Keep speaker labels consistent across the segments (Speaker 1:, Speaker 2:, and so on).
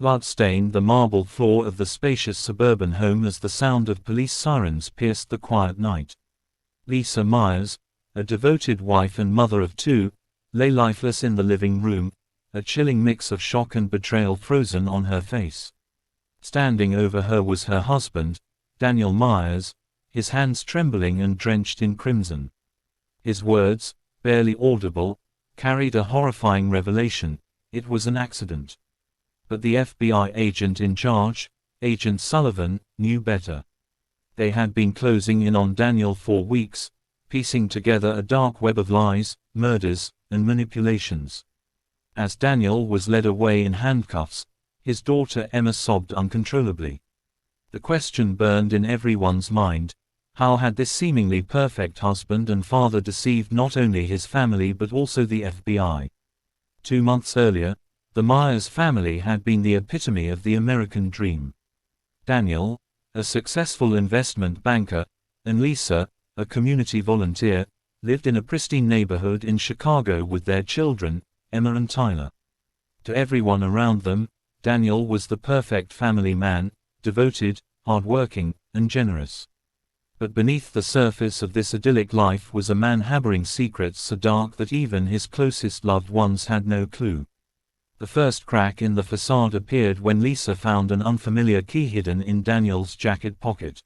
Speaker 1: Blood stained the marble floor of the spacious suburban home as the sound of police sirens pierced the quiet night. Lisa Myers, a devoted wife and mother of two, lay lifeless in the living room, a chilling mix of shock and betrayal frozen on her face. Standing over her was her husband, Daniel Myers, his hands trembling and drenched in crimson. His words, barely audible, carried a horrifying revelation: it was an accident. But the FBI agent in charge, Agent Sullivan, knew better. They had been closing in on Daniel for weeks, piecing together a dark web of lies, murders, and manipulations. As Daniel was led away in handcuffs, his daughter Emma sobbed uncontrollably. The question burned in everyone's mind: how had this seemingly perfect husband and father deceived not only his family but also the FBI? 2 months earlier, the Myers family had been the epitome of the American dream. Daniel, a successful investment banker, and Lisa, a community volunteer, lived in a pristine neighborhood in Chicago with their children, Emma and Tyler. To everyone around them, Daniel was the perfect family man, devoted, hard-working, and generous. But beneath the surface of this idyllic life was a man harboring secrets so dark that even his closest loved ones had no clue. The first crack in the facade appeared when Lisa found an unfamiliar key hidden in Daniel's jacket pocket.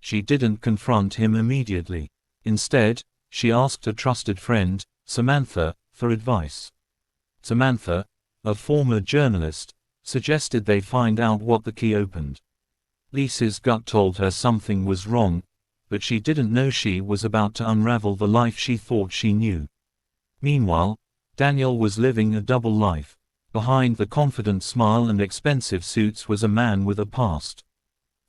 Speaker 1: She didn't confront him immediately. Instead, she asked a trusted friend, Samantha, for advice. Samantha, a former journalist, suggested they find out what the key opened. Lisa's gut told her something was wrong, but she didn't know she was about to unravel the life she thought she knew. Meanwhile, Daniel was living a double life. Behind the confident smile and expensive suits was a man with a past.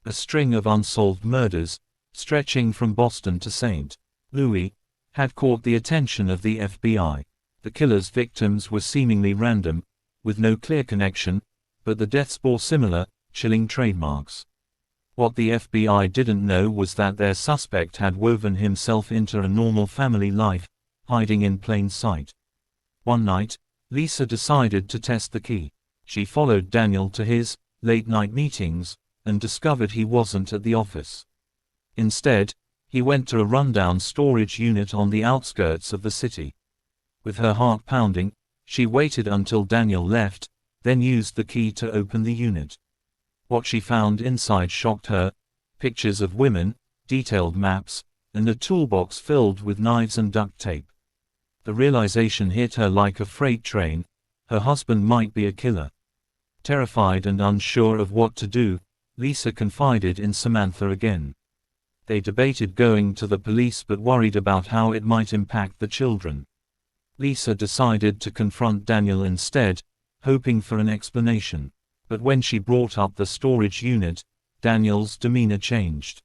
Speaker 1: A string of unsolved murders, stretching from Boston to St. Louis, had caught the attention of the FBI. The killer's victims were seemingly random, with no clear connection, but the deaths bore similar, chilling trademarks. What the FBI didn't know was that their suspect had woven himself into a normal family life, hiding in plain sight. One night, Lisa decided to test the key. She followed Daniel to his late-night meetings, and discovered he wasn't at the office. Instead, he went to a rundown storage unit on the outskirts of the city. With her heart pounding, she waited until Daniel left, then used the key to open the unit. What she found inside shocked her: pictures of women, detailed maps, and a toolbox filled with knives and duct tape. The realization hit her like a freight train: her husband might be a killer. Terrified and unsure of what to do, Lisa confided in Samantha again. They debated going to the police but worried about how it might impact the children. Lisa decided to confront Daniel instead, hoping for an explanation. But when she brought up the storage unit, Daniel's demeanor changed.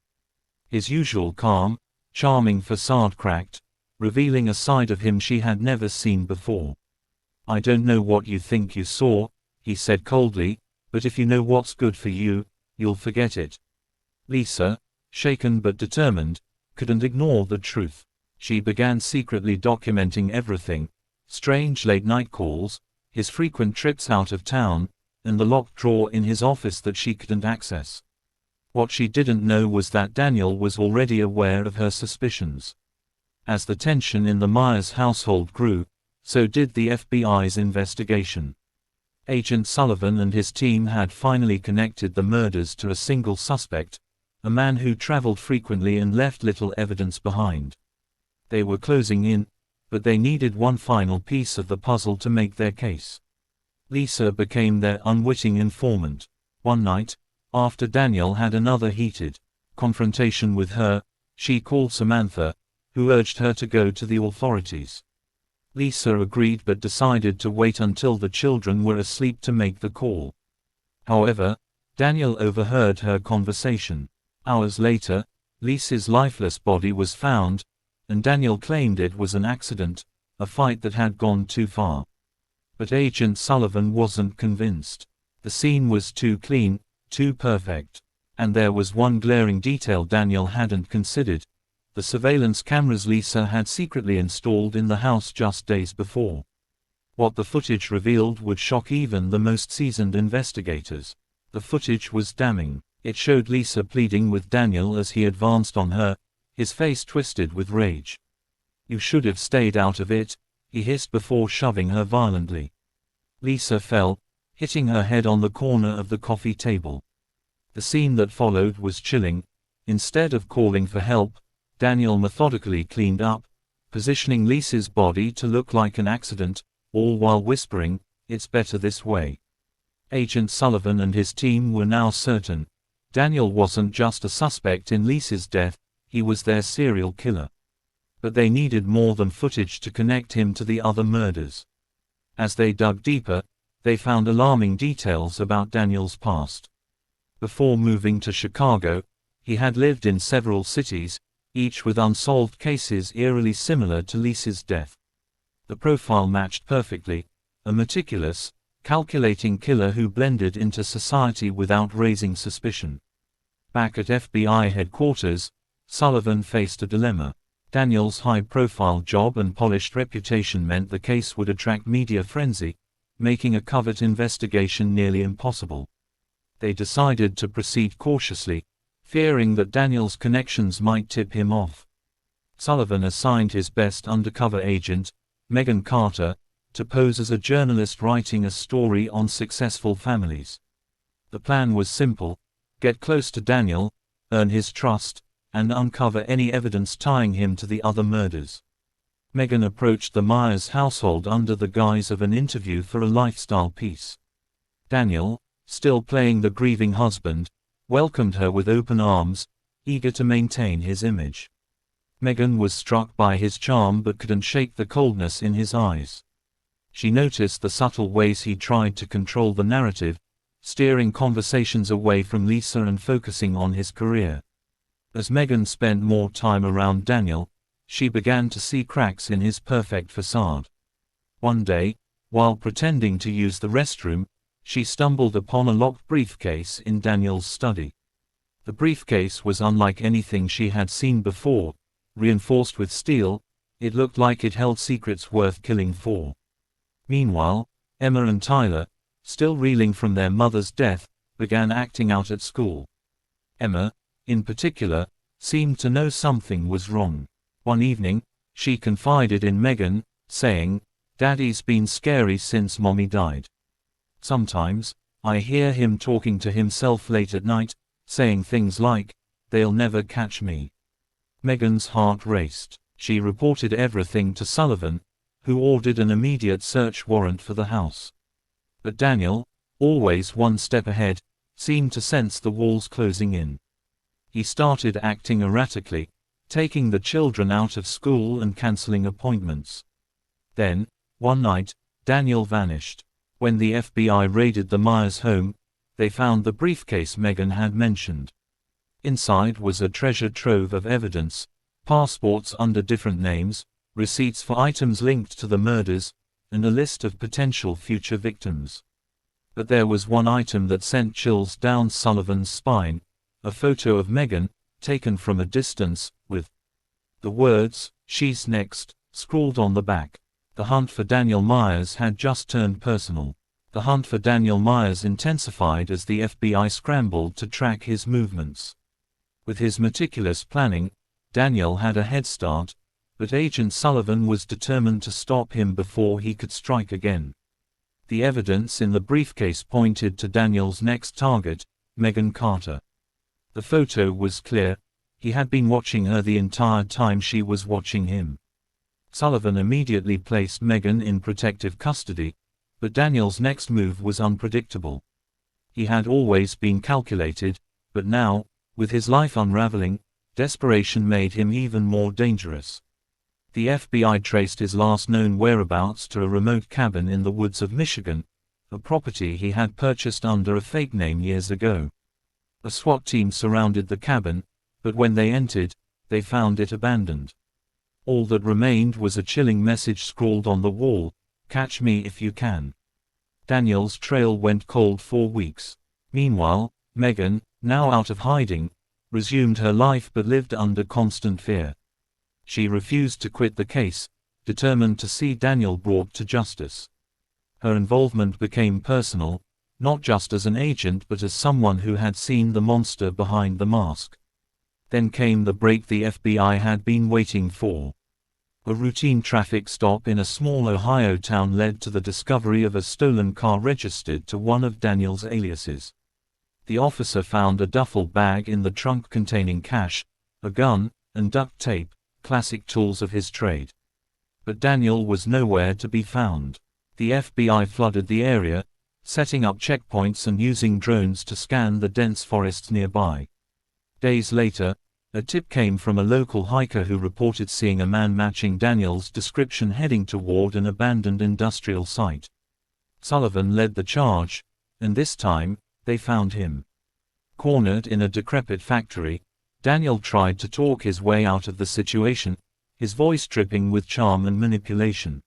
Speaker 1: His usual calm, charming facade cracked, revealing a side of him she had never seen before. "I don't know what you think you saw," he said coldly, "but if you know what's good for you, you'll forget it." Lisa, shaken but determined, couldn't ignore the truth. She began secretly documenting everything: strange late-night calls, his frequent trips out of town, and the locked drawer in his office that she couldn't access. What she didn't know was that Daniel was already aware of her suspicions. As the tension in the Myers household grew, so did the FBI's investigation. Agent Sullivan and his team had finally connected the murders to a single suspect, a man who traveled frequently and left little evidence behind. They were closing in, but they needed one final piece of the puzzle to make their case. Lisa became their unwitting informant. One night, after Daniel had another heated confrontation with her, she called Samantha, who urged her to go to the authorities. Lisa agreed but decided to wait until the children were asleep to make the call. However, Daniel overheard her conversation. Hours later, Lisa's lifeless body was found, and Daniel claimed it was an accident, a fight that had gone too far. But Agent Sullivan wasn't convinced. The scene was too clean, too perfect. And there was one glaring detail Daniel hadn't considered: the surveillance cameras Lisa had secretly installed in the house just days before. What the footage revealed would shock even the most seasoned investigators. The footage was damning. It showed Lisa pleading with Daniel as he advanced on her, his face twisted with rage. "You should have stayed out of it," he hissed before shoving her violently. Lisa fell, hitting her head on the corner of the coffee table. The scene that followed was chilling. Instead of calling for help, Daniel methodically cleaned up, positioning Lisa's body to look like an accident, all while whispering, "It's better this way." Agent Sullivan and his team were now certain. Daniel wasn't just a suspect in Lisa's death, he was their serial killer. But they needed more than footage to connect him to the other murders. As they dug deeper, they found alarming details about Daniel's past. Before moving to Chicago, he had lived in several cities, each with unsolved cases eerily similar to Lisa's death. The profile matched perfectly: a meticulous, calculating killer who blended into society without raising suspicion. Back at FBI headquarters, Sullivan faced a dilemma. Daniel's high-profile job and polished reputation meant the case would attract media frenzy, making a covert investigation nearly impossible. They decided to proceed cautiously, fearing that Daniel's connections might tip him off. Sullivan assigned his best undercover agent, Megan Carter, to pose as a journalist writing a story on successful families. The plan was simple: get close to Daniel, earn his trust, and uncover any evidence tying him to the other murders. Megan approached the Myers household under the guise of an interview for a lifestyle piece. Daniel, still playing the grieving husband, welcomed her with open arms, eager to maintain his image. Megan was struck by his charm but couldn't shake the coldness in his eyes. She noticed the subtle ways he tried to control the narrative, steering conversations away from Lisa and focusing on his career. As Megan spent more time around Daniel, she began to see cracks in his perfect facade. One day, while pretending to use the restroom, she stumbled upon a locked briefcase in Daniel's study. The briefcase was unlike anything she had seen before. Reinforced with steel, it looked like it held secrets worth killing for. Meanwhile, Emma and Tyler, still reeling from their mother's death, began acting out at school. Emma, in particular, seemed to know something was wrong. One evening, she confided in Megan, saying, "Daddy's been scary since Mommy died. Sometimes, I hear him talking to himself late at night, saying things like, 'They'll never catch me.'" Megan's heart raced. She reported everything to Sullivan, who ordered an immediate search warrant for the house. But Daniel, always one step ahead, seemed to sense the walls closing in. He started acting erratically, taking the children out of school and canceling appointments. Then, one night, Daniel vanished. When the FBI raided the Myers home, they found the briefcase Megan had mentioned. Inside was a treasure trove of evidence: passports under different names, receipts for items linked to the murders, and a list of potential future victims. But there was one item that sent chills down Sullivan's spine: a photo of Megan, taken from a distance, with the words, "She's next," scrawled on the back. The hunt for Daniel Myers had just turned personal. The hunt for Daniel Myers intensified as the FBI scrambled to track his movements. With his meticulous planning, Daniel had a head start, but Agent Sullivan was determined to stop him before he could strike again. The evidence in the briefcase pointed to Daniel's next target, Megan Carter. The photo was clear: he had been watching her the entire time she was watching him. Sullivan immediately placed Megan in protective custody, but Daniel's next move was unpredictable. He had always been calculated, but now, with his life unraveling, desperation made him even more dangerous. The FBI traced his last known whereabouts to a remote cabin in the woods of Michigan, a property he had purchased under a fake name years ago. A SWAT team surrounded the cabin, but when they entered, they found it abandoned. All that remained was a chilling message scrawled on the wall: "Catch me if you can." Daniel's trail went cold for weeks. Meanwhile, Megan, now out of hiding, resumed her life but lived under constant fear. She refused to quit the case, determined to see Daniel brought to justice. Her involvement became personal, not just as an agent but as someone who had seen the monster behind the mask. Then came the break the FBI had been waiting for. A routine traffic stop in a small Ohio town led to the discovery of a stolen car registered to one of Daniel's aliases. The officer found a duffel bag in the trunk containing cash, a gun, and duct tape, classic tools of his trade. But Daniel was nowhere to be found. The FBI flooded the area, setting up checkpoints and using drones to scan the dense forests nearby. Days later, a tip came from a local hiker who reported seeing a man matching Daniel's description heading toward an abandoned industrial site. Sullivan led the charge, and this time, they found him. Cornered in a decrepit factory, Daniel tried to talk his way out of the situation, his voice dripping with charm and manipulation.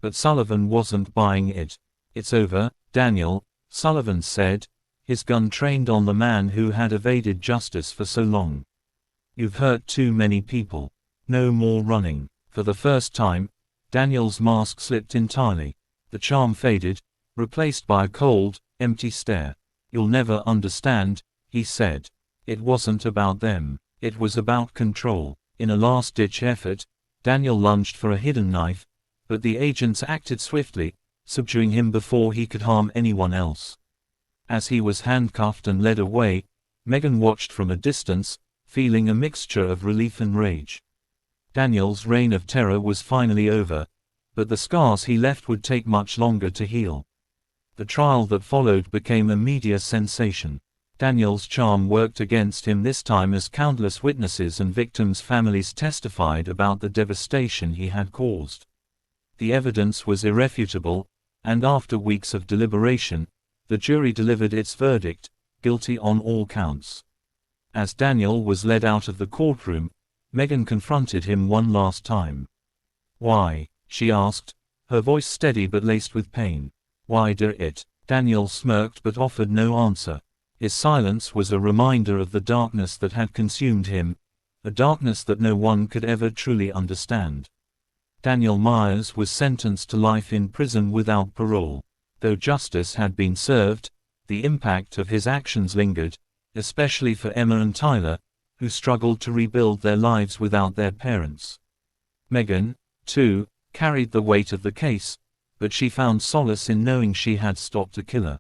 Speaker 1: But Sullivan wasn't buying it. "It's over, Daniel," Sullivan said, his gun trained on the man who had evaded justice for so long. "You've hurt too many people. No more running." For the first time, Daniel's mask slipped entirely. The charm faded, replaced by a cold, empty stare. "You'll never understand," he said. It wasn't about them. It was about control. In a last-ditch effort, Daniel lunged for a hidden knife, but the agents acted swiftly, subduing him before he could harm anyone else. As he was handcuffed and led away, Megan watched from a distance, feeling a mixture of relief and rage. Daniel's reign of terror was finally over, but the scars he left would take much longer to heal. The trial that followed became a media sensation. Daniel's charm worked against him this time as countless witnesses and victims' families testified about the devastation he had caused. The evidence was irrefutable, and after weeks of deliberation, the jury delivered its verdict, guilty on all counts. As Daniel was led out of the courtroom, Megan confronted him one last time. "Why?" she asked, her voice steady but laced with pain. "Why did it?" Daniel smirked but offered no answer. His silence was a reminder of the darkness that had consumed him, a darkness that no one could ever truly understand. Daniel Myers was sentenced to life in prison without parole. Though justice had been served, the impact of his actions lingered, especially for Emma and Tyler, who struggled to rebuild their lives without their parents. Megan, too, carried the weight of the case, but she found solace in knowing she had stopped a killer.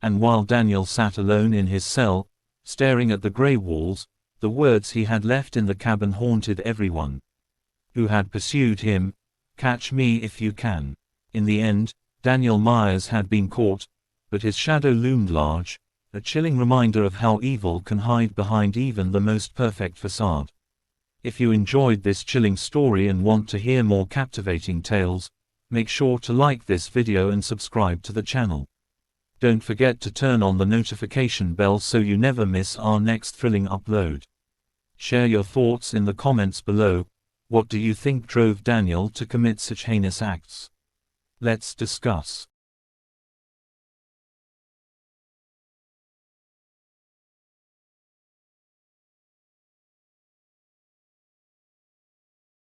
Speaker 1: And while Daniel sat alone in his cell, staring at the gray walls, the words he had left in the cabin haunted everyone who had pursued him: "Catch me if you can." In the end, Daniel Myers had been caught, but his shadow loomed large, a chilling reminder of how evil can hide behind even the most perfect facade. If you enjoyed this chilling story and want to hear more captivating tales, make sure to like this video and subscribe to the channel. Don't forget to turn on the notification bell so you never miss our next thrilling upload. Share your thoughts in the comments below. What do you think drove Daniel to commit such heinous acts? Let's discuss.